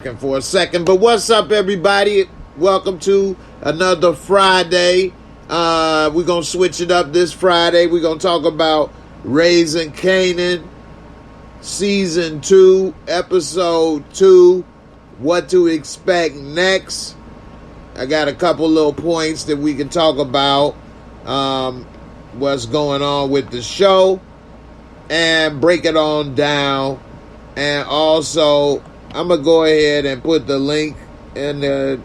For a second, but what's up, everybody? Welcome to another Friday. We're gonna switch it up this Friday. We're gonna talk about Raising Kanan, Season 2, Episode 2, what to expect next. I got a couple little points that we can talk about, what's going on with the show, and break it on down. And also, I'm going to go ahead and put the link in the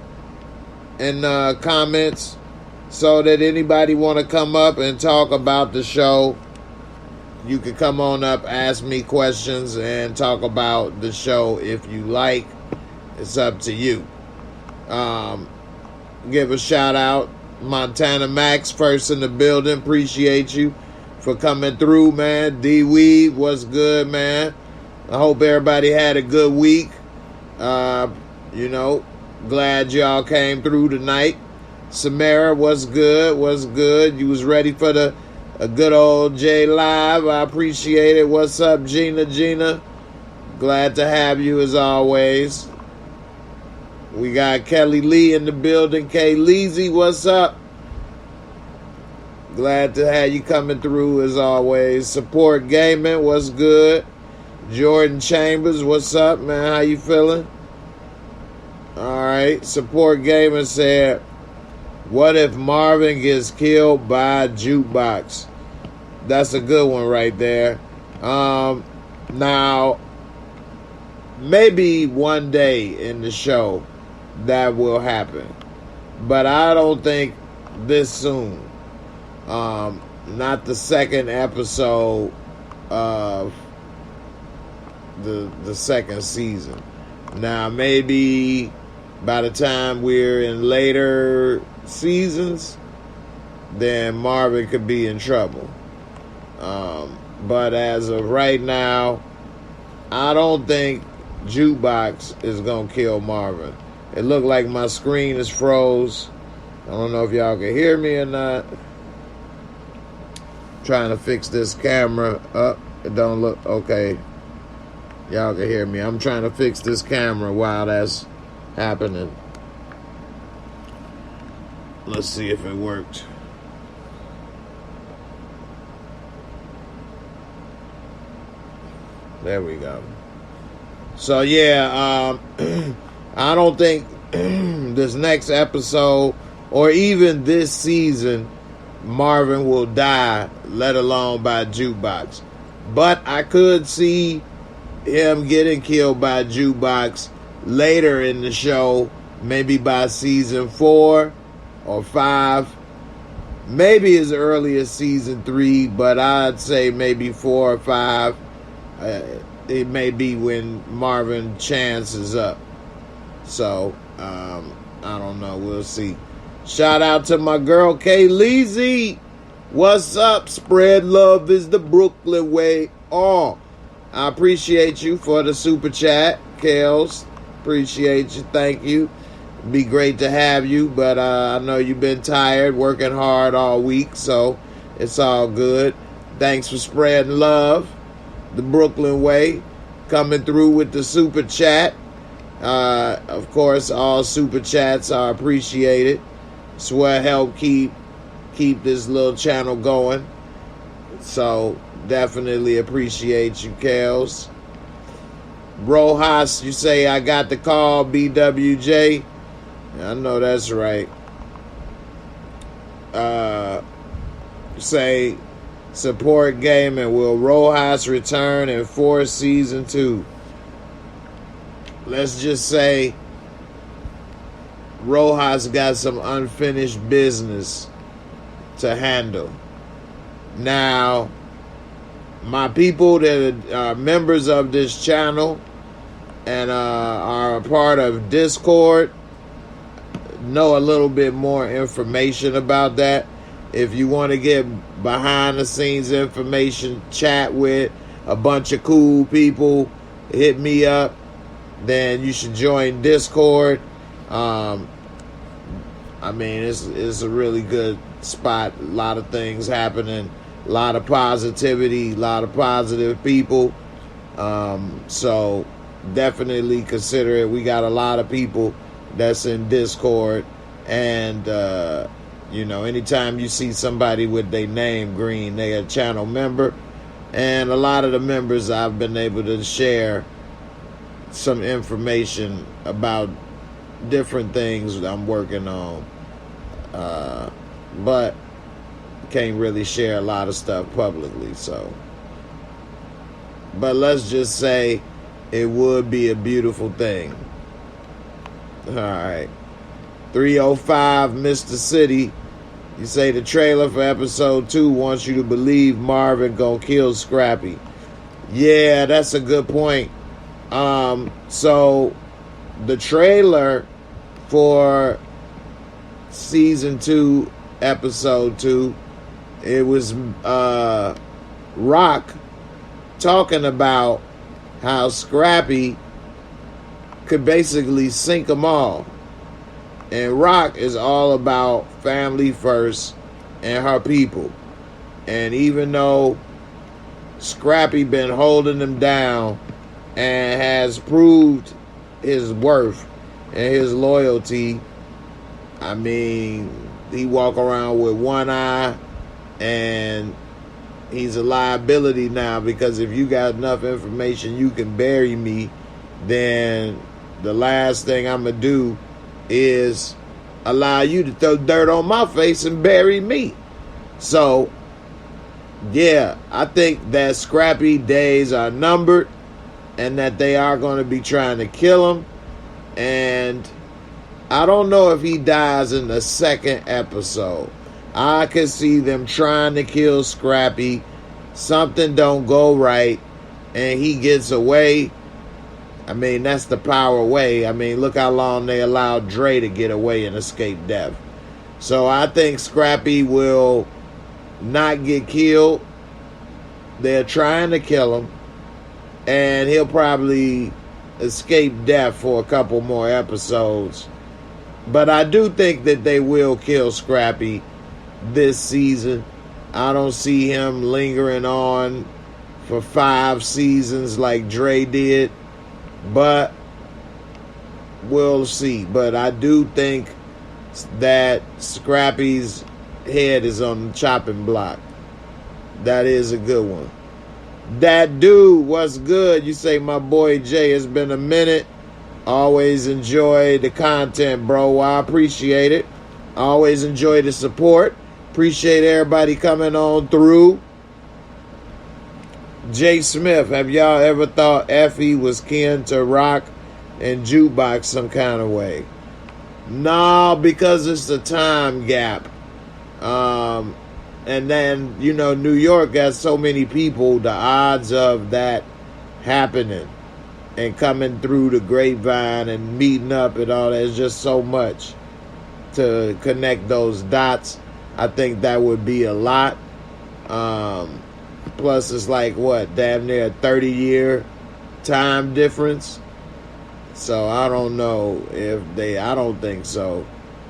comments so that anybody want to come up and talk about the show, you can come on up, ask me questions, and talk about the show if you like. It's up to you. Give a shout out, Montana Max, first in the building. Appreciate you for coming through, man. D-Weed, what's good, man? I hope everybody had a good week. Glad y'all came through tonight. Samara, what's good? What's good? You was ready for a good old J Live. I appreciate it. What's up, Gina? Glad to have you as always. We got Kelly Lee in the building. Kay Leezy, what's up? Glad to have you coming through as always. Support Gaming, what's good? Jordan Chambers, what's up, man? How you feeling? Alright, Support Gamer said, what if Marvin gets killed by Jukebox? That's a good one right there. Now, maybe one day in the show that will happen. But I don't think this soon. Not the second episode of the second season. Now maybe by the time we're in later seasons, then Marvin could be in trouble. But as of right now, I don't think Jukebox is gonna kill Marvin. It looked like my screen is froze. I don't know if y'all can hear me or not. Trying to fix this camera up. It don't look okay. Y'all can hear me. I'm trying to fix this camera while that's happening. Let's see if it worked. There we go. So yeah, I don't think this next episode or even this season Marvin will die, let alone by Jukebox. But I could see him getting killed by Jukebox later in the show, maybe by season 4 or 5, maybe as early as season 3, but I'd say maybe 4 or 5. It may be when Marvin's chance is up. So, I don't know. We'll see. Shout out to my girl, Kay Leezy. What's up? Spread love is the Brooklyn way. Oh, I appreciate you for the super chat, Kels. Appreciate you. Thank you. Be great to have you, but I know you've been tired, working hard all week, so it's all good. Thanks for spreading love. The Brooklyn way, coming through with the super chat. Of course, all super chats are appreciated. It's what help keep this little channel going. So definitely appreciate you, Kels. Rojas, you say I got the call, BWJ. I know that's right. Say Support Gaming, will Rojas return and force season 2? Let's just say Rojas got some unfinished business to handle. Now, my people that are members of this channel and are a part of Discord know a little bit more information about that. If you want to get behind the scenes information, chat with a bunch of cool people, hit me up, then you should join Discord. It's a really good spot. A lot of things happening, a lot of positivity, a lot of positive people. So definitely consider it. We got a lot of people that's in Discord, and anytime you see somebody with their name green, they a channel member. And a lot of the members, I've been able to share some information about different things that I'm working on, but can't really share a lot of stuff publicly. So, but let's just say it would be a beautiful thing. All right. 305 Mr. City. You say the trailer for episode 2 wants you to believe Marvin gonna kill Scrappy. Yeah, that's a good point. So the trailer for season 2, episode 2, it was Rock talking about how Scrappy could basically sink them all. And Rock is all about family first and her people. And even though Scrappy been holding them down and has proved his worth and his loyalty, I mean, he walk around with one eye and he's a liability now, because if you got enough information you can bury me, then the last thing I'm going to do is allow you to throw dirt on my face and bury me. So, yeah, I think that Scrappy days are numbered and that they are going to be trying to kill him. And I don't know if he dies in the second episode. I could see them trying to kill Scrappy. Something don't go right and he gets away. I mean, that's the power way. I mean, look how long they allowed Dre to get away and escape death. So I think Scrappy will not get killed. They're trying to kill him. And he'll probably escape death for a couple more episodes. But I do think that they will kill Scrappy this season. I don't see him lingering on for 5 seasons like Dre did. But we'll see. But I do think that Scrappy's head is on the chopping block. That is a good one. That dude, what's good? You say, my boy Jay, it's been a minute. Always enjoy the content, bro. I appreciate it. Always enjoy the support. Appreciate everybody coming on through. Jay Smith, have y'all ever thought Effie was kin to Rock and Jukebox some kind of way? No, because it's the time gap. And then, New York got so many people, the odds of that happening and coming through the grapevine and meeting up and all that is just so much to connect those dots. I think that would be a lot. Plus, it's like, damn near a 30-year time difference. So, I don't know I don't think so.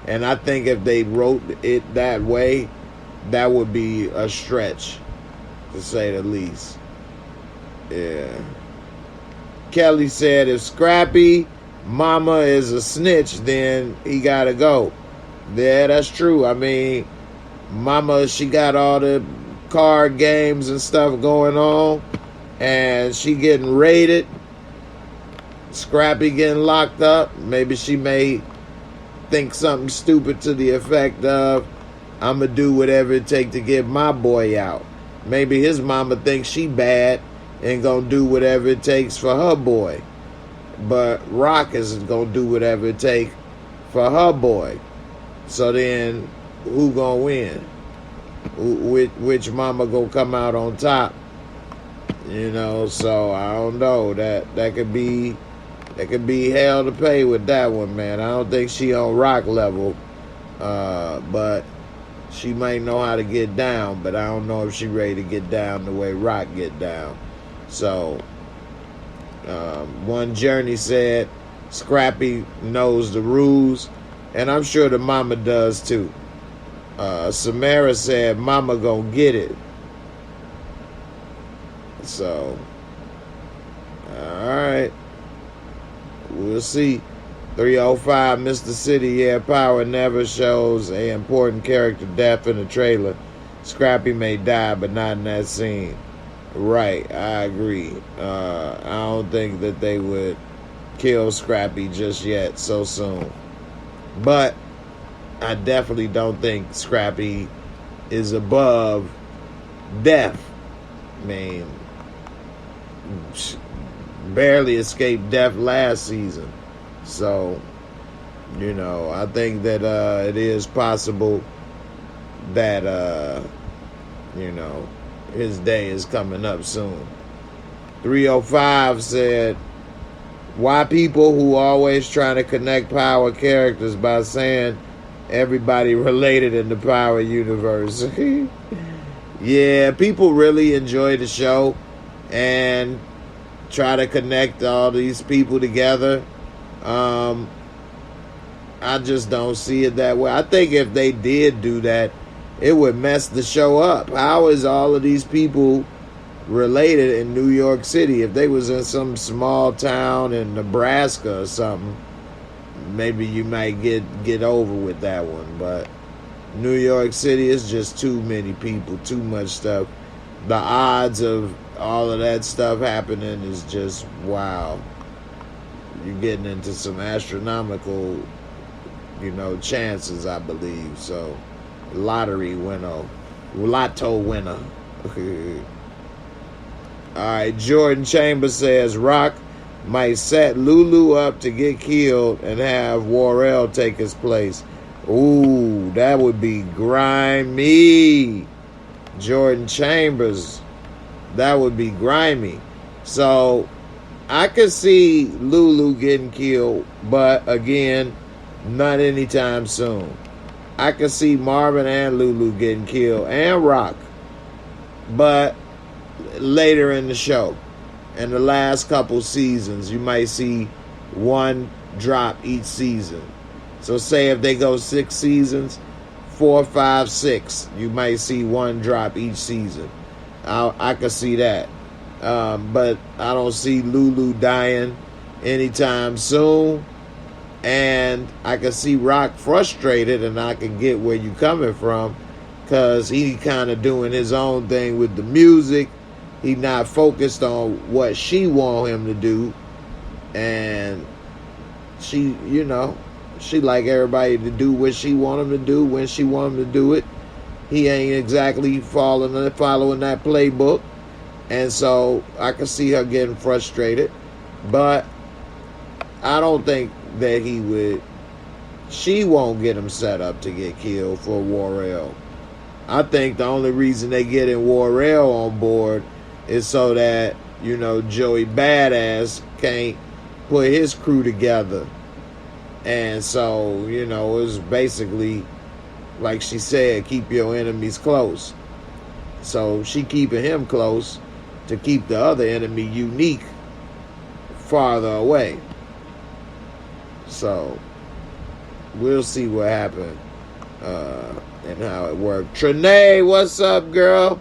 And I think if they wrote it that way, that would be a stretch, to say the least. Yeah. Kelly said, if Scrappy mama is a snitch, then he gotta go. Yeah, that's true. I mean, mama, she got all the card games and stuff going on, and she getting raided. Scrappy getting locked up. Maybe she may think something stupid to the effect of, I'm gonna do whatever it takes to get my boy out. Maybe his mama thinks she bad and gonna do whatever it takes for her boy. But Rock is gonna do whatever it takes for her boy. So then, who gonna win? Which mama gonna come out on top? So I don't know. That could be hell to pay with that one, man. I don't think she on Rock level, but she might know how to get down. But I don't know if she ready to get down the way Rock get down. So one Journey said Scrappy knows the rules, and I'm sure the mama does too. Samara said mama gonna get it. So, alright. we'll see. 305, Mr. City, yeah, Power never shows a important character death in the trailer. Scrappy may die, but not in that scene. Right, I agree. I don't think that they would kill Scrappy just yet, so soon. But I definitely don't think Scrappy is above death. I mean, barely escaped death last season. So, I think that it is possible that, his day is coming up soon. 305 said, why people who always trying to connect Power characters by saying everybody related in the Power universe? Yeah, people really enjoy the show and try to connect all these people together. I just don't see it that way. I think if they did do that, it would mess the show up. How is all of these people related in New York City? If they was in some small town in Nebraska or something, maybe you might get over with that one. But New York City is just too many people, too much stuff. The odds of all of that stuff happening is just wow. You're getting into some astronomical, chances, I believe. So, lotto winner. Alright, Jordan Chambers says Rock might set Lulu up to get killed and have Warrell take his place. Ooh, that would be grimy. Jordan Chambers. That would be grimy. So, I could see Lulu getting killed, but again, not anytime soon. I could see Marvin and Lulu getting killed, and Rock, but later in the show. In the last couple seasons, you might see one drop each season. So say if they go 6 seasons, 4, 5, 6, you might see one drop each season. I could see that. But I don't see Lulu dying anytime soon. And I can see Rock frustrated, and I can get where you're coming from, because he kind of doing his own thing with the music. He not focused on what she want him to do. And she, she like everybody to do what she want him to do when she want him to do it. He ain't exactly following that playbook. And so I can see her getting frustrated. But I don't think that she won't get him set up to get killed for Warrell. I think the only reason they getting Warrell on board is so that, Joey Badass can't put his crew together. And so, it's basically, like she said, keep your enemies close. So she keeping him close to keep the other enemy unique farther away. So we'll see what happened and how it worked. Trinae, what's up, girl?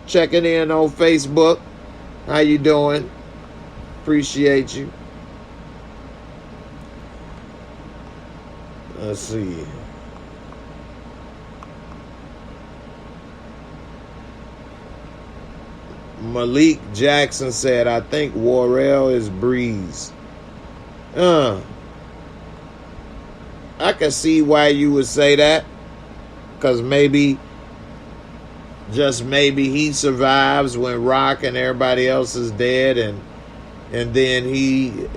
Checking in on Facebook. How you doing? Appreciate you. Let's see. Malik Jackson said, I think Warrell is Breeze. I can see why you would say that. Because just maybe he survives when Rock and everybody else is dead, and then he,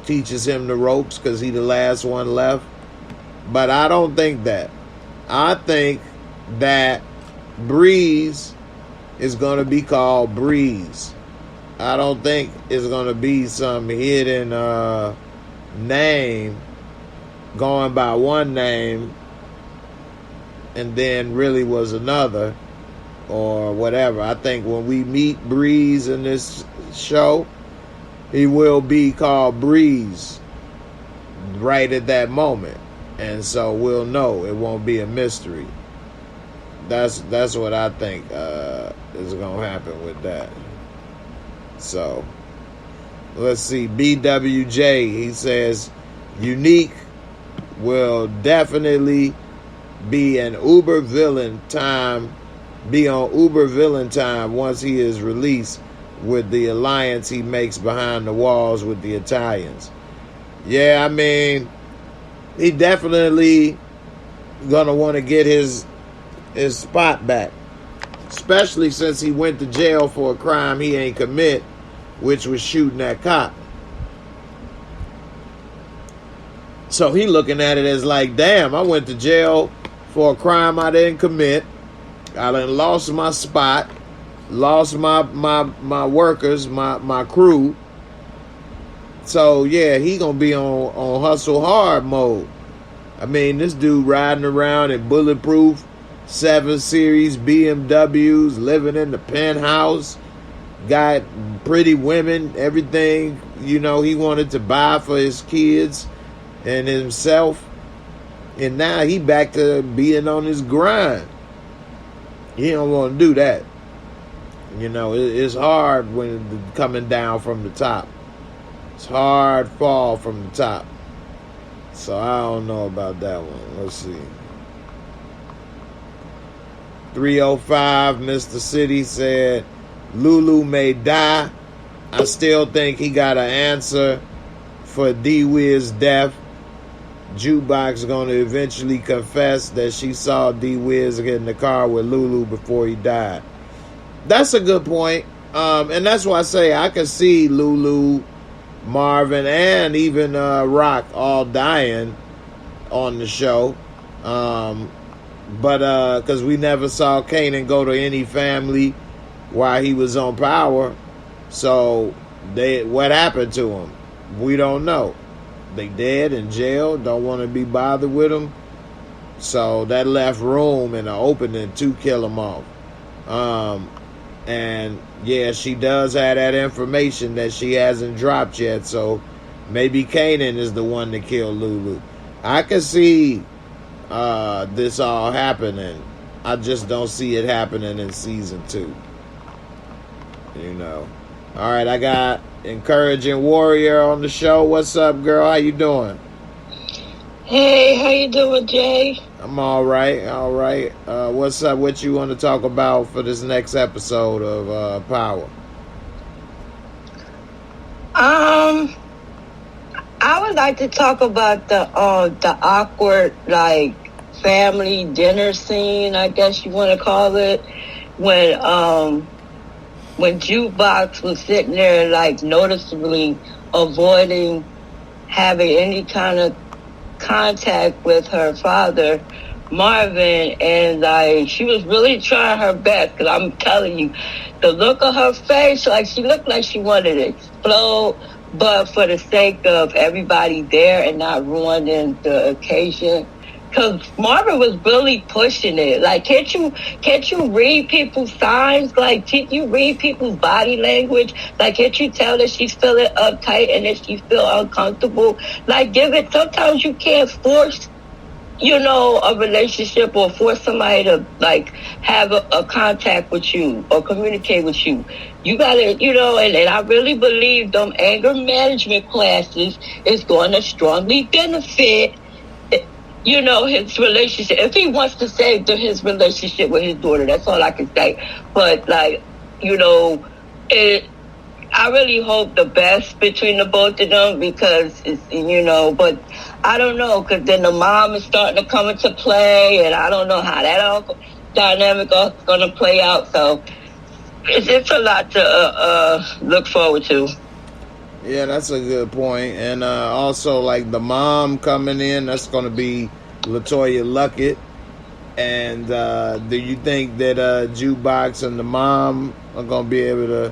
teaches him the ropes because he the last one left. But I don't think that. I think that Breeze is going to be called Breeze. I don't think it's going to be some hidden name going by one name and then really was another or whatever. I think when we meet Breeze in this show, he will be called Breeze right at that moment. And so we'll know. It won't be a mystery. That's what I think is going to happen with that. So, Let's see, BWJ, he says, Unique will definitely be on Uber villain time once he is released with the alliance he makes behind the walls with the Italians. Yeah, I mean, he definitely gonna want to get his spot back, especially since he went to jail for a crime he ain't commit, which was shooting that cop. So he looking at it as like, damn, I went to jail for a crime I didn't commit. I done lost my spot, lost my workers, my crew. So yeah, he gonna be on hustle hard mode. I mean, this dude riding around in bulletproof 7 Series BMWs, living in the penthouse, got pretty women, everything, he wanted to buy for his kids and himself. And now he back to being on his grind. He don't want to do that. It's hard when coming down from the top. It's hard fall from the top. So I don't know about that one. Let's see. 305, Mr. City said, Lulu May Die. I still think he got an answer for D-Wiz's death. Jukebox going to eventually confess that she saw D-Wiz get in the car with Lulu before he died. That's a good point. And that's why I say I can see Lulu, Marvin, and even Rock all dying on the show. But because we never saw Kanan go to any family while he was on Power. So what happened to him? We don't know. They dead in jail, don't want to be bothered with him. So that left room in the opening to kill him off. And yeah, she does have that information that she hasn't dropped yet. So maybe Kanan is the one that killed Lulu. I can see this all happening. I just don't see it happening in season 2. All right, I got Encouraging Warrior on the show. What's up, girl? How you doing? Hey, how you doing, Jay? I'm all right. What's up? What you want to talk about for this next episode of Power? I would like to talk about the awkward family dinner scene, I guess you want to call it, when Jukebox was sitting there noticeably avoiding having any kind of contact with her father, Marvin, and she was really trying her best, because I'm telling you, the look of her face, she looked like she wanted to explode, but for the sake of everybody there and not ruining the occasion. Because Marvin was really pushing it. Can't you read people's signs? Can't you read people's body language? Can't you tell that she's feeling uptight and that she feel uncomfortable? Give it. Sometimes you can't force, a relationship or force somebody to have a contact with you or communicate with you. You gotta, and I really believe them anger management classes is going to strongly benefit his relationship. If he wants to save his relationship with his daughter, that's all I can say. But, I really hope the best between the both of them, because it's, but I don't know, because then the mom is starting to come into play, and I don't know how that all dynamic is going to play out. So it's a lot to look forward to. Yeah, that's a good point. And also, the mom coming in, that's going to be LaToya Luckett. And do you think that Jukebox and the mom are going to be able to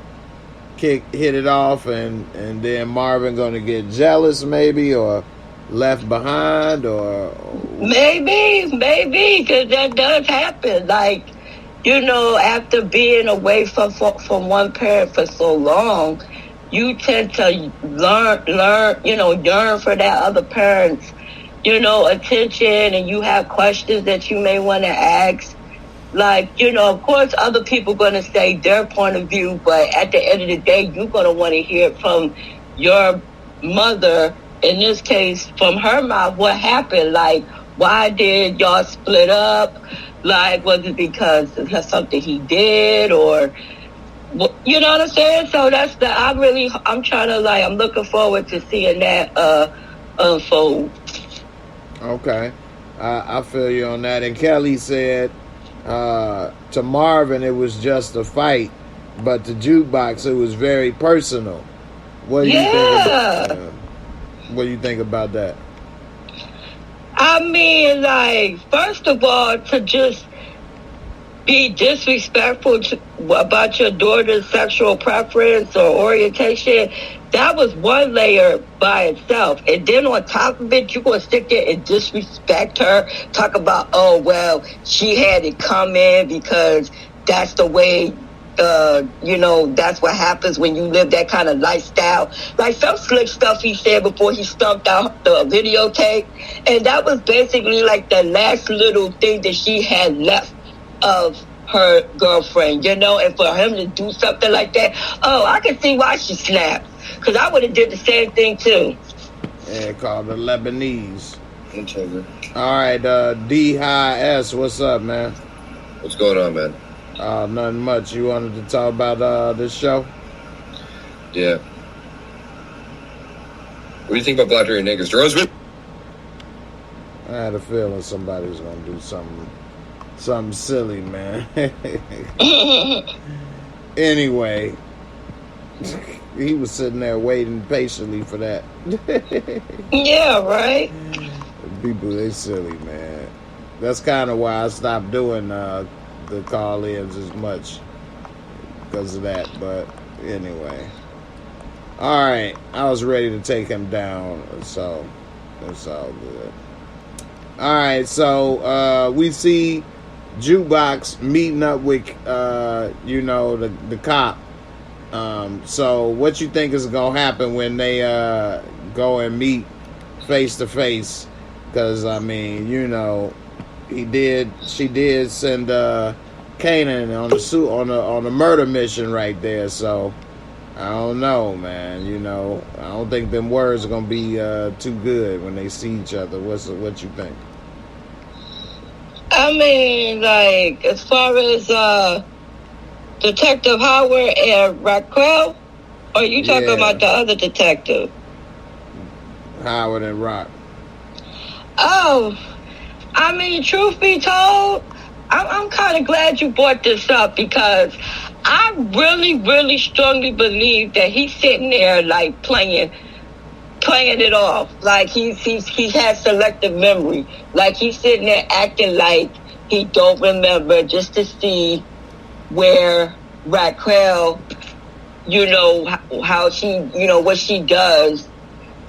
hit it off, and then Marvin going to get jealous maybe, or left behind, or maybe, because that does happen. After being away from one parent for so long, you tend to learn, yearn for that other parent's, attention, and you have questions that you may want to ask. Of course, other people going to say their point of view, but at the end of the day, you're going to want to hear it from your mother, in this case, from her mouth, what happened? Like, why did y'all split up? Like, was it because of something he did, or you know what I'm saying? So that's I'm trying to I'm looking forward to seeing that unfold. Okay, I feel you on that. And Kelly said to Marvin it was just a fight, but to Jukebox it was very personal. What do you think? What do you think about that? I mean, first of all, to just be disrespectful about your daughter's sexual preference or orientation, that was one layer by itself. And then on top of it, you're going to sit there and disrespect her, talk about, oh, well, she had it come in because that's the way, that's what happens when you live that kind of lifestyle. Like some slick stuff he said before he stumped out the videotape. And that was basically like the last little thing that she had left of her girlfriend, and for him to do something like that, I can see why she snapped, because I would have did the same thing too. Yeah, called the Lebanese. All right, D-High-S, what's up, man? What's going on, man? Nothing much. You wanted to talk about this show? Yeah. What do you think about Black Dirty Niggas? Roseman? I had a feeling somebody was going to do something silly, man. Anyway, he was sitting there waiting patiently for that. Yeah, right? People, they silly, man. That's kind of why I stopped doing the call-ins as much, because of that. But anyway, all right, I was ready to take him down, so it's all good. All right, so we see Jukebox meeting up with the cop. So what you think is gonna happen when they go and meet face to face? Because I mean, she did send Kanan on a murder mission right there. So I don't know, man. I don't think them words are gonna be too good when they see each other. What you think? I mean, as far as Detective Howard and Raquel, or are you talking about the other detective? Howard and Rock. Oh, I mean, truth be told, I'm kind of glad you brought this up, because I really, really strongly believe that he's sitting there playing it off, like he has selective memory, like he's sitting there acting like he don't remember, just to see where Raquel, how she, what she does,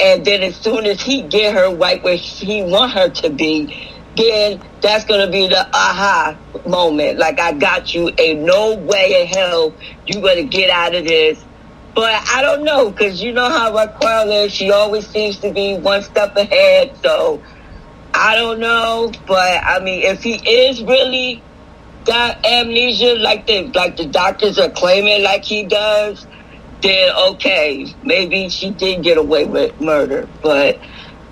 and then as soon as he get her right where he want her to be, then that's gonna be the aha moment. Like, I got you. Ain't no way in hell you gonna get out of this. But I don't know, because you know how Raquel is. She always seems to be one step ahead. So I don't know. But I mean, if he is really got amnesia, like the doctors are claiming like he does, then okay, maybe she did get away with murder. But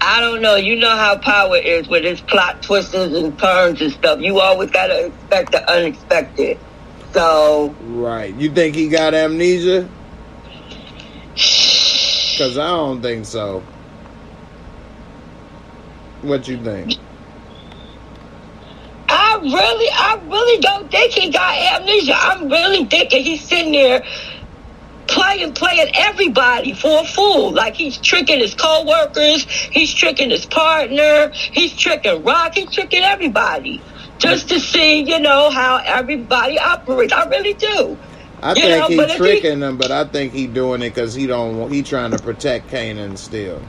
I don't know. You know how power is with its plot twists and turns and stuff. You always gotta expect the unexpected. So right, you think he got amnesia? Because I don't think so. What you think? I really don't think he got amnesia. I'm really thinking he's sitting there playing everybody for a fool. Like, he's tricking his co-workers, he's tricking his partner, he's tricking Rock, he's tricking everybody. Just to see, how everybody operates. I really do. I think he's tricking them, but I think he's doing it because he trying to protect Kanan still.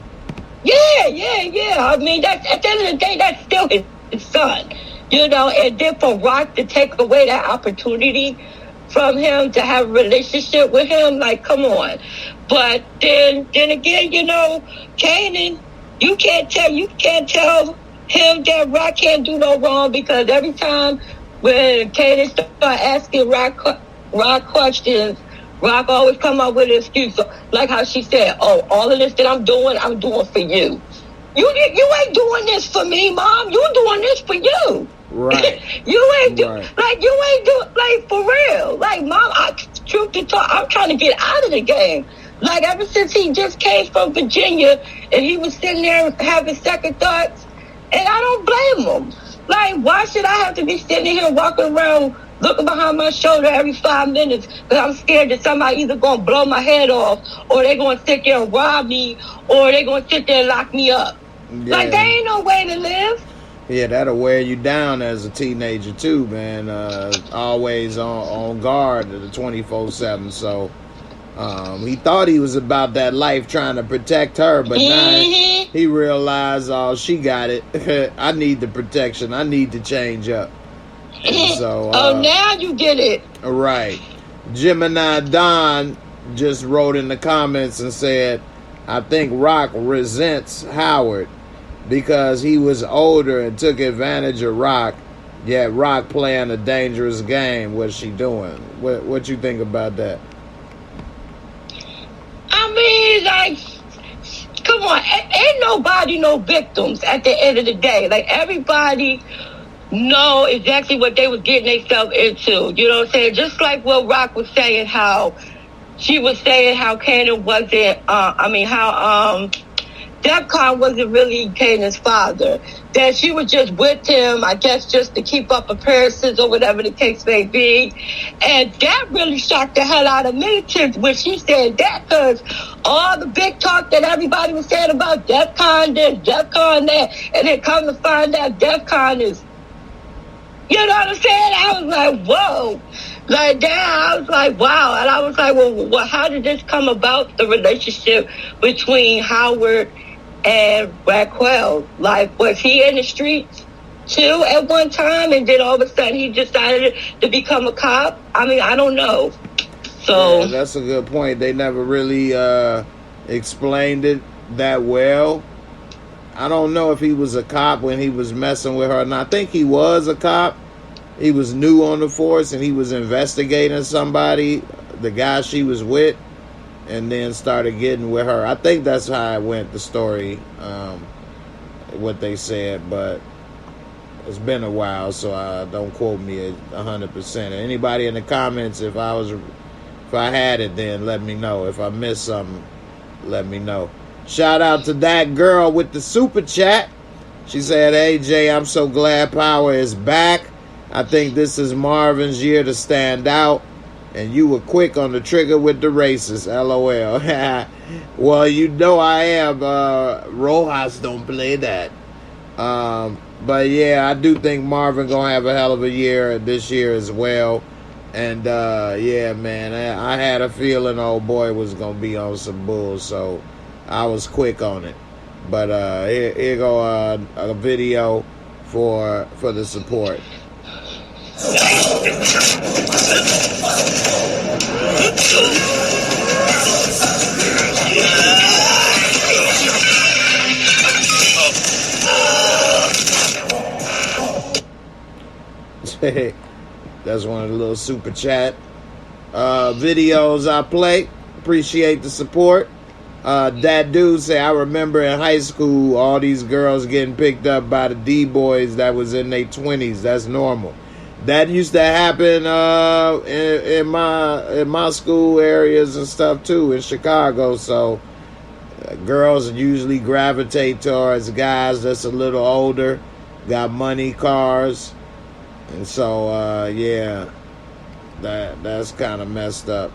Yeah. I mean, that's, at the end of the day, that's still his son. And then for Rock to take away that opportunity from him to have a relationship with him, like, come on. But then again, Kanan, you can't tell him that Rock can't do no wrong, because every time when Kanan start asking Rock questions, Rock always come up with an excuse, like how she said, "Oh, all of this that I'm doing for you. You ain't doing this for me, Mom. You doing this for you. Right. You ain't do Right. like you ain't do like for real. Like, Mom, truth to talk, I'm trying to get out of the game. Like, ever since he just came from Virginia and he was sitting there having second thoughts, and I don't blame him. Like, why should I have to be sitting here walking around looking behind my shoulder every 5 minutes because I'm scared that somebody either going to blow my head off or they're going to sit there and rob me or they're going to sit there and lock me up. Yeah. Like, there ain't no way to live. Yeah, that'll wear you down as a teenager too, man. Always on guard 24/7. So he thought he was about that life trying to protect her, but now he realized, oh, she got it. I need the protection. I need to change up. And so, now you get it. Right. Gemini Don just wrote in the comments and said, I think Rock resents Howard because he was older and took advantage of Rock, yet Rock playing a dangerous game. What's she doing? What you think about that? I mean, like, come on, ain't nobody no victims at the end of the day. Like, everybody know exactly what they was getting themselves into. You know what I'm saying? Just like what Rock was saying, how she was saying how Kanan wasn't, how Defcon wasn't really Kanan's father. That she was just with him, I guess, just to keep up appearances or whatever the case may be. And that really shocked the hell out of me when she said that, because all the big talk that everybody was saying about Defcon this, Defcon that, and then come to find out Defcon is, you know what I'm saying? I was like, whoa. Like that, I was like, wow. And I was like, well, how did this come about, the relationship between Howard and Raquel? Like, was he in the streets too at one time, and then all of a sudden he decided to become a cop? I mean, I don't know. So yeah, that's a good point. They never really explained it that well. I don't know if he was a cop when he was messing with her. And I think he was a cop. He was new on the force and he was investigating somebody, the guy she was with, and then started getting with her. I think that's how it went, the story, what they said, but it's been a while, so don't quote me 100%. Anybody in the comments, if I had it, then let me know. If I missed something, let me know. Shout out to that girl with the super chat. She said, hey, Jay, I'm so glad Power is back. I think this is Marvin's year to stand out. And you were quick on the trigger with the racist. LOL. Well, you know I am. Rojas don't play that. But yeah, I do think Marvin gonna have a hell of a year this year as well. And yeah, man, I had a feeling old boy was gonna be on some bull, so I was quick on it. But here go a video for the support. That's one of the little super chat videos I play. Appreciate the support. That dude say, I remember in high school all these girls getting picked up by the D-boys that was in their 20s. That's normal. That used to happen in my school areas and stuff too in Chicago. So girls usually gravitate towards guys that's a little older, got money, cars, and so yeah, that's kind of messed up.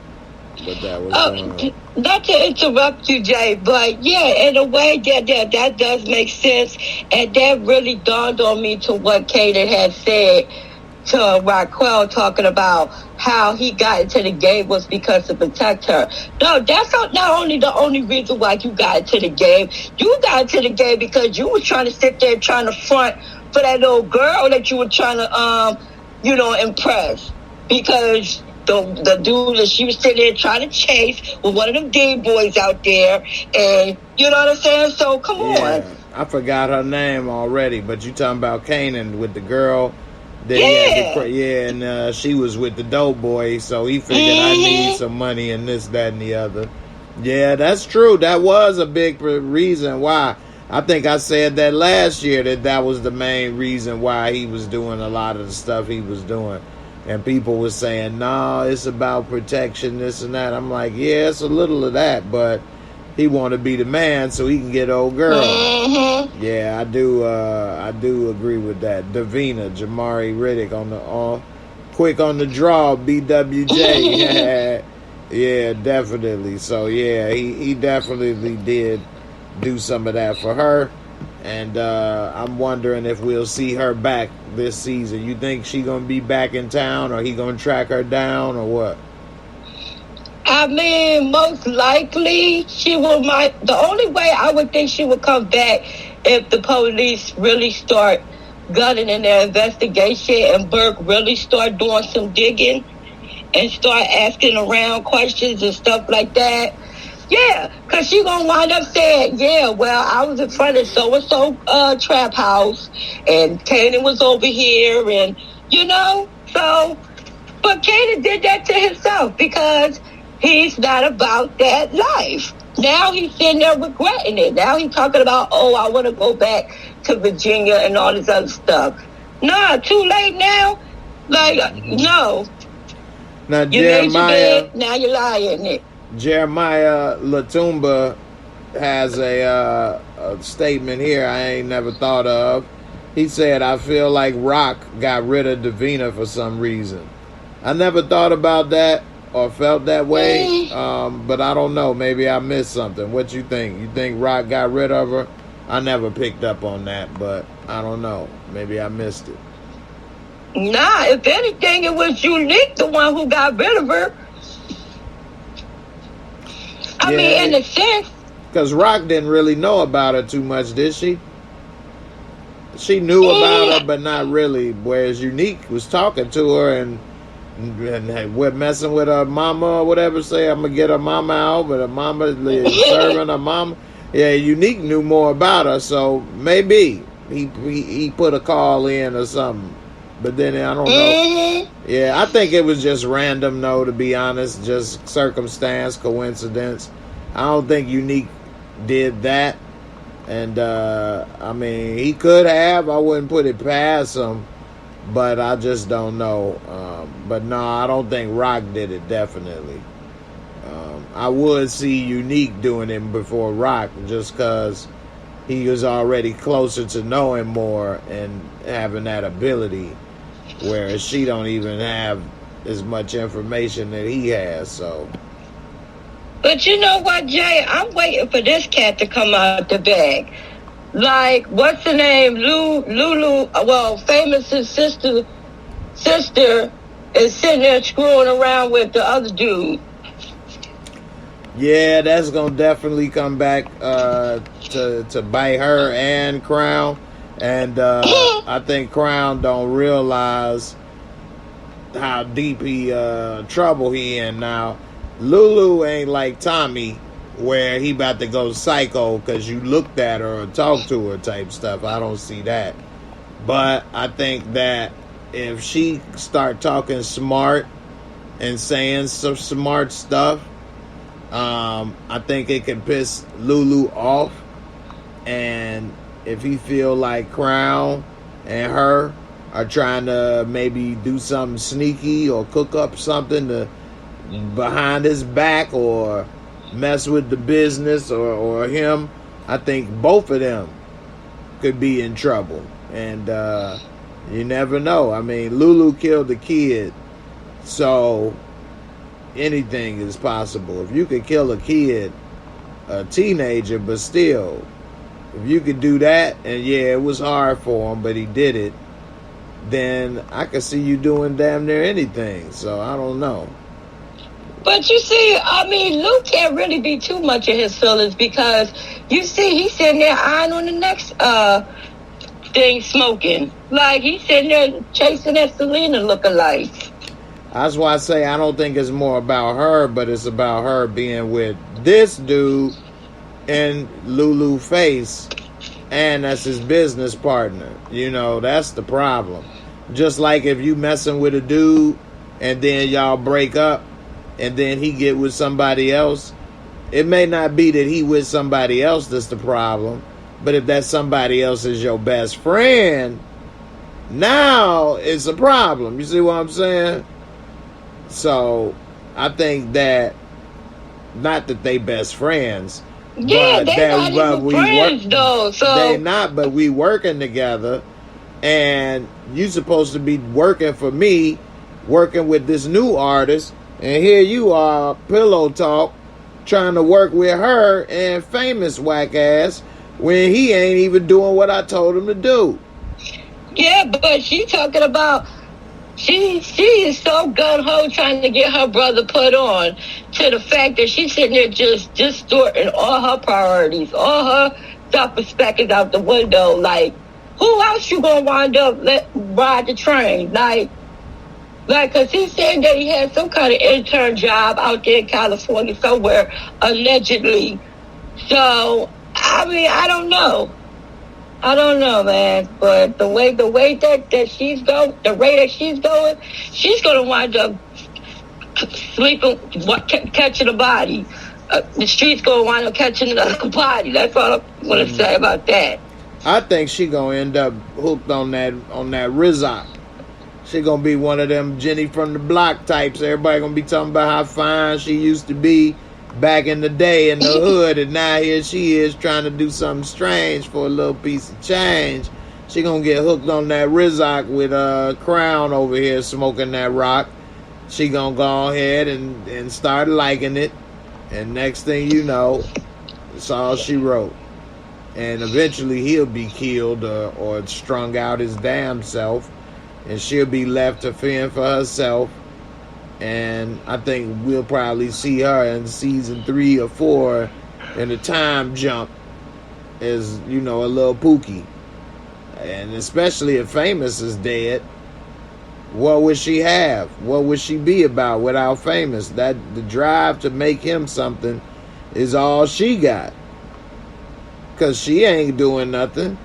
But that was not to interrupt you, Jay, but yeah, in a way that does make sense, and that really dawned on me to what Kanan had said to Raquel, talking about how he got into the game was because to protect her. No, that's not only the only reason why you got into the game. You got into the game because you were trying to sit there trying to front for that little girl that you were trying to impress, because the dude that she was sitting there trying to chase was one of them D boys out there, and you know what I'm saying? So come on. I forgot her name already, but you talking about Kanan with the girl Then he had to, and she was with the dope boy, so he figured I need some money and this, that, and the other. Yeah, that's true. That was a big reason why. I think I said that last year that was the main reason why he was doing a lot of the stuff he was doing. And people were saying, no, it's about protection, this and that. I'm like, yeah, it's a little of that, but he want to be the man so he can get old girl. Yeah, I do agree with that. Davina, Jamari Riddick on the quick on the draw, BWJ. Yeah, definitely. So yeah, he definitely did do some of that for her. And I'm wondering if we'll see her back this season. You think she gonna be back in town, or he gonna track her down, or what? I mean, most likely she will. The only way I would think she would come back if the police really start gunning in their investigation and Burke really start doing some digging and start asking around questions and stuff like that. Yeah, because she going to wind up saying, yeah, well, I was in front of so-and-so trap house and Kanan was over here and, so. But Kanan did that to himself because he's not about that life. Now he's sitting there regretting it. Now he's talking about, I want to go back to Virginia and all this other stuff. Nah, too late now. No. Now, you Jeremiah, now you're lying. Jeremiah Latumba has a statement here I ain't never thought of. He said, I feel like Rock got rid of Davina for some reason. I never thought about that or felt that way, but I don't know. Maybe I missed something. What you think? You think Rock got rid of her? I never picked up on that, but I don't know. Maybe I missed it. Nah, if anything, it was Unique, the one who got rid of her. I mean, in a sense. Because Rock didn't really know about her too much, did she? She knew about her, but not really. Whereas Unique was talking to her and we're messing with her mama or whatever. Say, I'm going to get her mama out, but her mama is serving her mama. Yeah, Unique knew more about her, so maybe he put a call in or something. But then I don't know. Yeah, I think it was just random, though, to be honest. Just circumstance, coincidence. I don't think Unique did that. And, I mean, he could have. I wouldn't put it past him. But I just don't know. But no, I don't think Rock did it, definitely. I would see Unique doing it before Rock, just because he was already closer to knowing more and having that ability, whereas she don't even have as much information that he has. So, but you know what, Jay? I'm waiting for this cat to come out the bag. Like, what's her name? Lulu, well, Famous's sister is sitting there screwing around with the other dude. Yeah, that's gonna definitely come back to bite her and Crown. And I think Crown don't realize how deep trouble he in now. Lulu ain't like Tommy, where he about to go psycho because you looked at her or talked to her type stuff. I don't see that. But I think that if she start talking smart and saying some smart stuff, I think it can piss Lulu off. And if he feel like Crown and her are trying to maybe do something sneaky or cook up something to behind his back or mess with the business or him, I think both of them could be in trouble. And you never know. I mean, Lulu killed a kid, so anything is possible. If you could kill a kid, a teenager, but still, if you could do that, and yeah, it was hard for him, but he did it, then I could see you doing damn near anything. So I don't know. But you see, I mean, Luke can't really be too much in his feelings because you see, he's sitting there eyeing on the next thing smoking. Like, he's sitting there chasing that Selena lookalike. That's why I say I don't think it's more about her, but it's about her being with this dude in Lulu face, and that's his business partner. You know, that's the problem. Just like if you messing with a dude and then y'all break up and then he get with somebody else, it may not be that he with somebody else that's the problem, but if that somebody else is your best friend, now it's a problem. You see what I'm saying? So I think that, not that they best friends, Yeah, but they that not even friends though. So they not, but we working together, and you supposed to be working for me, working with this new artist, and here you are, pillow talk, trying to work with her and famous whack ass when he ain't even doing what I told him to do. yeah, but she talking about she is so gun ho trying to get her brother put on, to the fact that she's sitting there just distorting all her priorities, all her self-respect is out the window. Like, who else you gonna wind up ride the train? Like, cause he said that he had some kind of intern job out there in California somewhere, allegedly. So, I mean, I don't know, man. But the way that she's going, the rate that she's going, she's gonna wind up sleeping, catching a body. The street's gonna wind up catching another body. That's all I'm gonna say about that. I think she gonna end up hooked on that Rizzock. She gonna be one of them Jenny from the block types. Everybody gonna be talking about how fine she used to be back in the day in the hood, and now here she is trying to do something strange for a little piece of change. She gonna get hooked on that Rizzock with Crown over here smoking that rock. She gonna go ahead and start liking it, and next thing you know, it's all she wrote. And eventually he'll be killed or strung out his damn self, and she'll be left to fend for herself. And I think we'll probably see her in season 3 or 4 in the time jump as, you know, a little Pookie. And especially if Famous is dead, what would she have? What would she be about without Famous? That the drive to make him something is all she got, because she ain't doing nothing.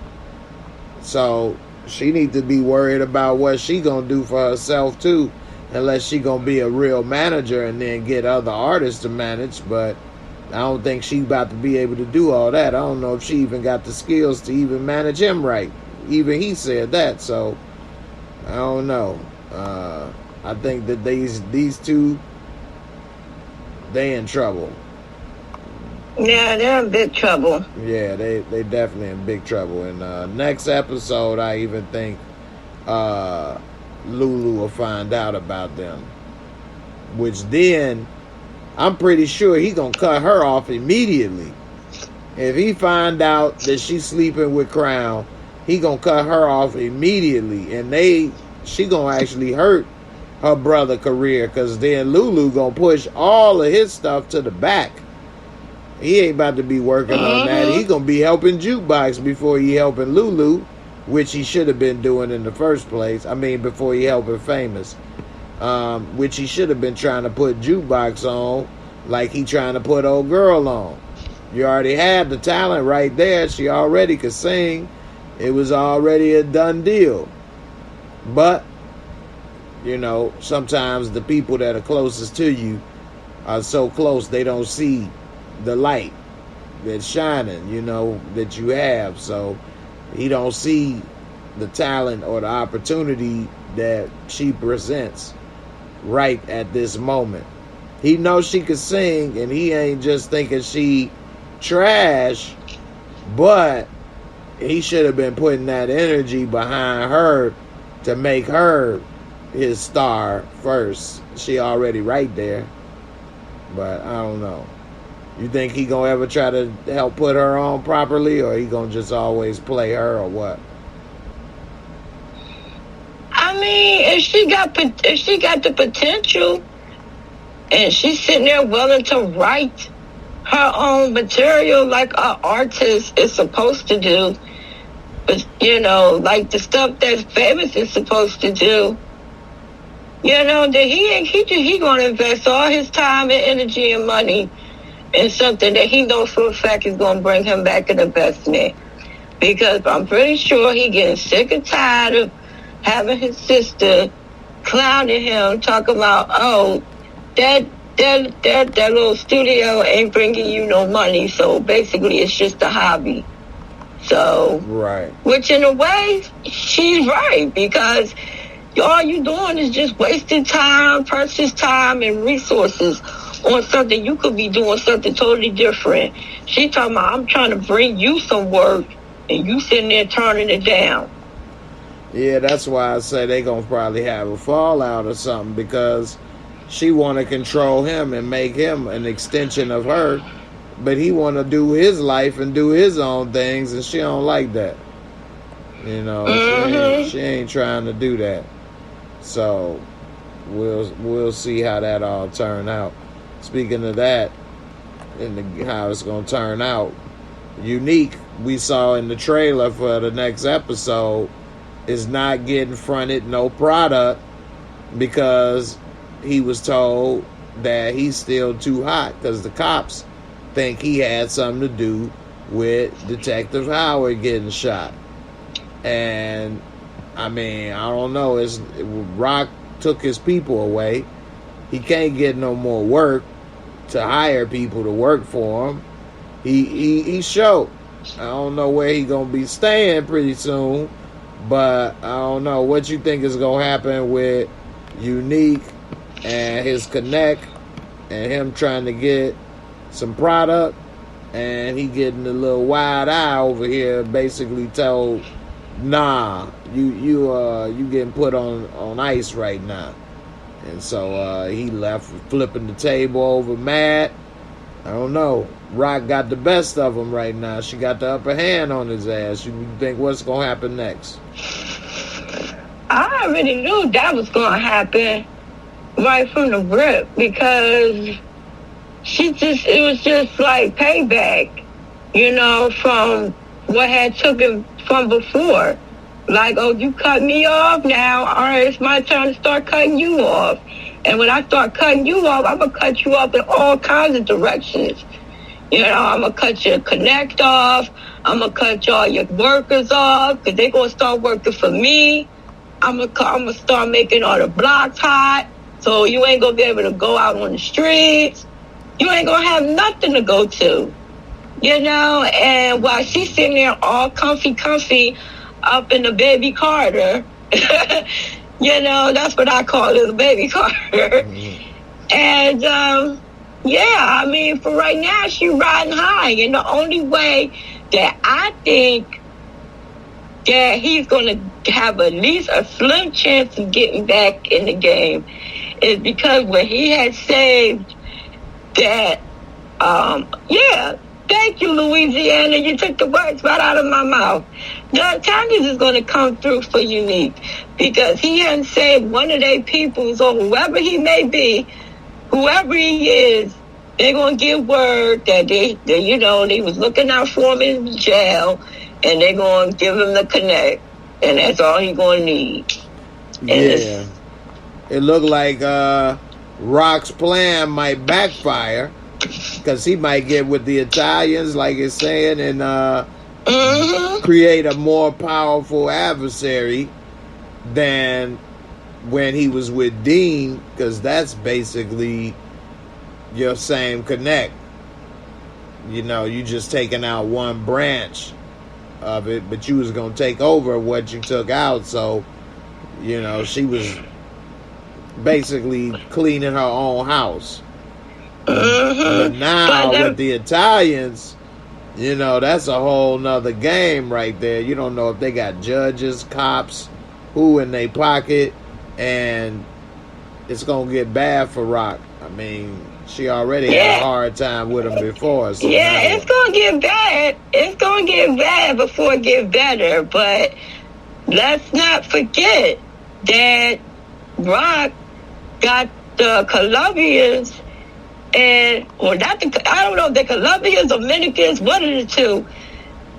So she needs to be worried about what she gonna do for herself too, unless she gonna be a real manager and then get other artists to manage. But I don't think she about to be able to do all that. I don't know if she even got the skills to even manage him right. Even he said that. So I don't know. I think that these two, they in trouble. Yeah, they're in big trouble. Yeah, they definitely in big trouble. And next episode, I even think Lulu will find out about them. Which then, I'm pretty sure he gonna cut her off immediately. If he find out that she's sleeping with Crown, he gonna cut her off immediately. And she gonna actually hurt her brother career, because then Lulu gonna push all of his stuff to the back. He ain't about to be working on that. He gonna be helping Jukebox before he helping Lulu, which he should have been doing in the first place. I mean, before he helping Famous, which he should have been trying to put Jukebox on, like he trying to put old girl on. You already had the talent right there. She already could sing. It was already a done deal. But, you know, sometimes the people that are closest to you are so close they don't see the light that's shining, you know, that you have. So he don't see the talent or the opportunity that she presents right at this moment. He knows she could sing, and he ain't just thinking she trash, but he should have been putting that energy behind her to make her his star first. She already right there. But I don't know. You think he gonna ever try to help put her on properly, or he gonna just always play her, or what? I mean, if she got the potential, and she's sitting there willing to write her own material like an artist is supposed to do, but you know, like the stuff that Famous is supposed to do, you know, that he gonna invest all his time and energy and money in something that he knows for a fact is gonna bring him back an investment. Because I'm pretty sure he getting sick and tired of having his sister clowning him, talking about, oh, that little studio ain't bringing you no money, so basically it's just a hobby. So, right. Which in a way, she's right, because all you doing is just wasting time, precious time, and resources on something you could be doing something totally different. She talking about, I'm trying to bring you some work, and you sitting there turning it down. Yeah, that's why I say they gonna probably have a fallout or something, because she want to control him and make him an extension of her, but he want to do his life and do his own things, and she don't like that. You know, she ain't trying to do that. So we'll see how that all turn out. Speaking of that, and how it's gonna turn out, Unique, we saw in the trailer for the next episode, is not getting fronted no product because he was told that he's still too hot because the cops think he had something to do with Detective Howard getting shot. And I mean, I don't know. Rock took his people away. He can't get no more work to hire people to work for him. He showed. I don't know where he gonna be staying pretty soon, but I don't know what you think is gonna happen with Unique and his connect and him trying to get some product, and he getting a little wide eye over here, basically told, nah, you getting put on ice right now. And so he left flipping the table over mad. I don't know. Rock got the best of him right now. She got the upper hand on his ass. You think what's going to happen next? I already knew that was going to happen right from the rip, because it was just like payback, you know, from what had took him from before. Like, oh, you cut me off now. All right, it's my turn to start cutting you off. And when I start cutting you off, I'm going to cut you off in all kinds of directions. You know, I'm going to cut your connect off. I'm going to cut all your workers off because they're going to start working for me. I'm going to start making all the blocks hot. So you ain't going to be able to go out on the streets. You ain't going to have nothing to go to. You know, and while she's sitting there all comfy up in the baby Carter, you know, that's what I call it, the baby Carter. Mm-hmm. And, yeah, I mean, for right now, she's riding high. And the only way that I think that he's going to have at least a slim chance of getting back in the game is because when he had saved that, yeah, thank you, Louisiana. You took the words right out of my mouth. The Italians is going to come through for Unique because he hadn't saved one of their peoples or whoever he may be, whoever he is, they're going to give word that they you know, they was looking out for him in jail, and they're going to give him the connect, and that's all he's going to need. And yeah. It looked like Rock's plan might backfire because he might get with the Italians, like it's saying, and create a more powerful adversary than when he was with Dean, because that's basically your same connect. You know, you just taking out one branch of it, but you was going to take over what you took out. So, you know, she was basically cleaning her own house. But now with the Italians, you know, that's a whole nother game right there. You don't know if they got judges, cops, who in their pocket, and it's going to get bad for Rock. I mean, she already had a hard time with him before. So it's going to get bad. It's going to get bad before it gets better. But let's not forget that Rock got the Colombians I don't know if they're Colombians, Dominicans, one of the two,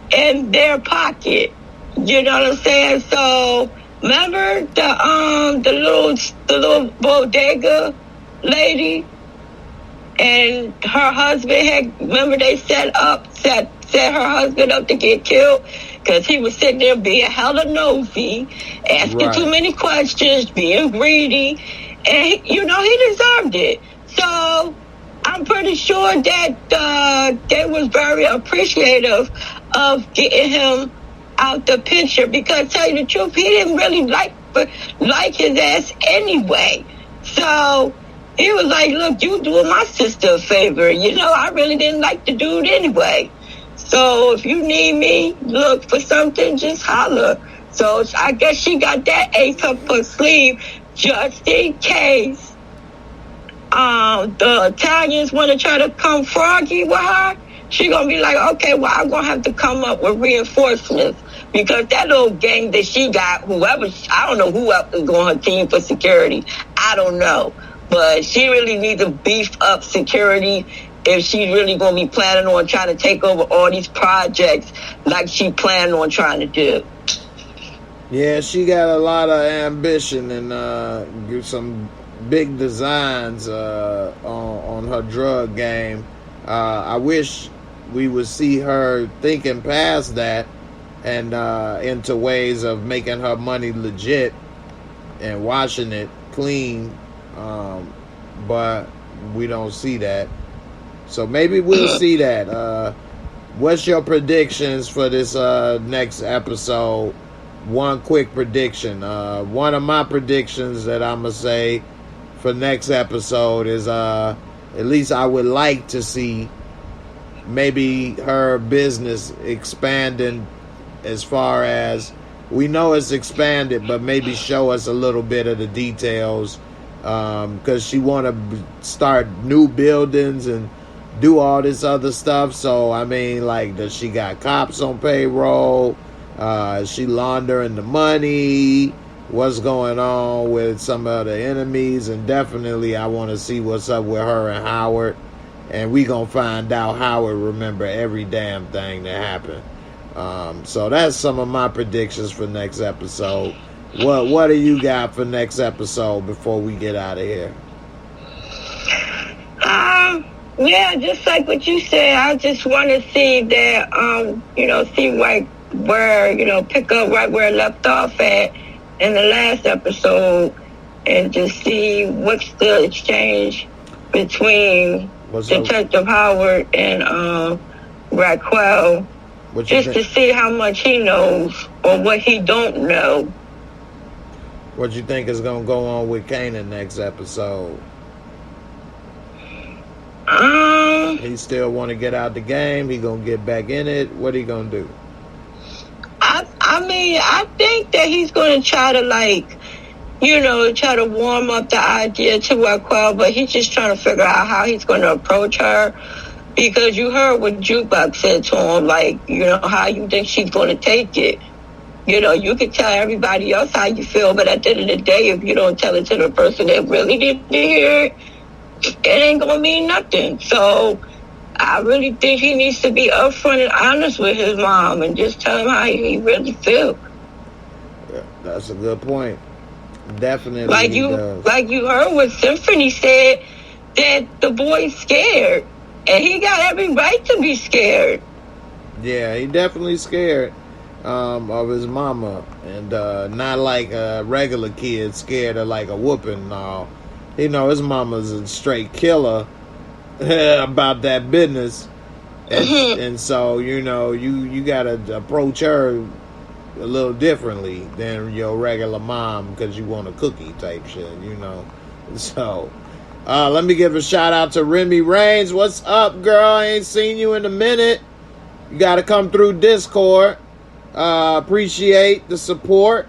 in their pocket. You know what I'm saying? So remember the little bodega lady and her husband remember they set her husband up to get killed? because he was sitting there being hella nosy, asking too many questions, being greedy, and he deserved it. So I'm pretty sure that they was very appreciative of getting him out the picture, because tell you the truth, he didn't really like his ass anyway. So he was like, look, you doing my sister a favor. I really didn't like the dude anyway. So if you need me, look for something, just holler. So I guess she got that ace up her sleeve just in case the Italians want to try to come froggy with her. She gonna be like, okay, well, I'm gonna have to come up with reinforcements, because that little gang that she got, I don't know who else is on her team for security. I don't know. But she really needs to beef up security if she's really going to be planning on trying to take over all these projects like she planned on trying to do. Yeah, she got a lot of ambition and some big designs on her drug game. I wish we would see her thinking past that and into ways of making her money legit and washing it clean. But we don't see that. So maybe we'll see that. What's your predictions for this next episode? One quick prediction. One of my predictions that I'm going to say for next episode is at least I would like to see maybe her business expanding, as far as we know it's expanded, but maybe show us a little bit of the details, because she want to start new buildings and do all this other stuff. So I mean, like, does she got cops on payroll? Is she laundering the money? What's going on with some of the enemies? And definitely I want to see what's up with her and Howard, and we gonna find out Howard remember every damn thing that happened. So that's some of my predictions for next episode. What do you got for next episode before we get out of here? Yeah, just like what you said, I just want to see that, see like where, pick up right where it left off at in the last episode, and just see what's the exchange between Detective Howard and Raquel, just to see how much he knows or what he don't know. What you think is going to go on with Kanan next episode? He still want to get out the game? He going to get back in it? What he going to do? I think that he's going to try to, try to warm up the idea to Raquel, but he's just trying to figure out how he's going to approach her. Because you heard what Jukebox said to him, how you think she's going to take it. You can tell everybody else how you feel, but at the end of the day, if you don't tell it to the person that really didn't hear it, it ain't going to mean nothing. So I really think he needs to be upfront and honest with his mom and just tell him how he really feels. Yeah, that's a good point. Definitely. Like you heard what Symphony said, that the boy's scared. And he got every right to be scared. Yeah, he definitely scared of his mama. And not like a regular kid scared of like a whooping. No. His mama's a straight killer about that business. And so, you got to approach her a little differently than your regular mom because you want a cookie type shit, So... let me give a shout out to Remy Rains. What's up, girl? I ain't seen you in a minute. You got to come through Discord. Appreciate the support.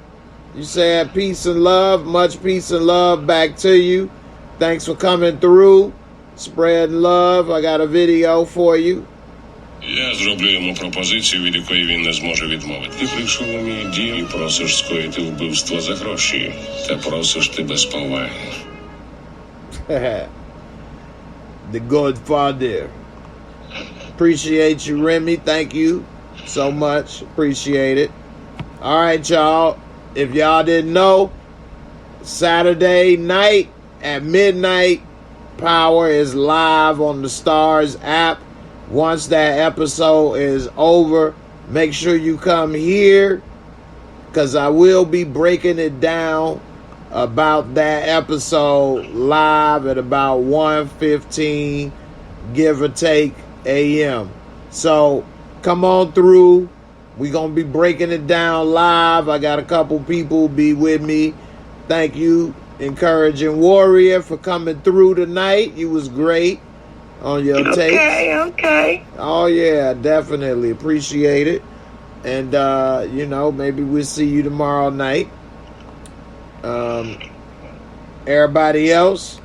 You said peace and love. Much peace and love back to you. Thanks for coming through. Spreading love. I got a video for you. Я зроблю йому пропозицію, від якої він не зможе відмовити. Ти прийшов у мій дім і просиш скоїти вбивство за гроші. Та просиш ти без поваги. The Godfather. Appreciate you, Remy. Thank you so much. Appreciate it. All right, y'all. If y'all didn't know, Saturday night at midnight, Power is live on the Stars app. Once that episode is over, Make sure you come here, because I will be breaking it down about that episode live at about 1:15, give or take, a.m. So come on through. We're going to be breaking it down live. I got a couple people be with me. Thank you, Encouraging Warrior, for coming through tonight. You was great on your takes. Okay. Oh, yeah, definitely. Appreciate it. And, maybe we'll see you tomorrow night. Everybody else,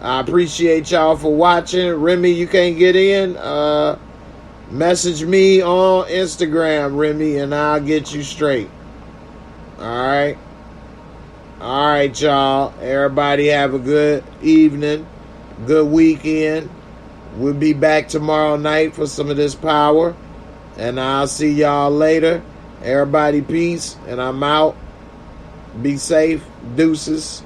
I appreciate y'all for watching. Remy, you can't get in? Message me on Instagram, Remy, and I'll get you straight. All right, y'all. Everybody have a good evening, good weekend. We'll be back tomorrow night for some of this power, and I'll see y'all later. Everybody, peace, and I'm out. Be safe. Deuces.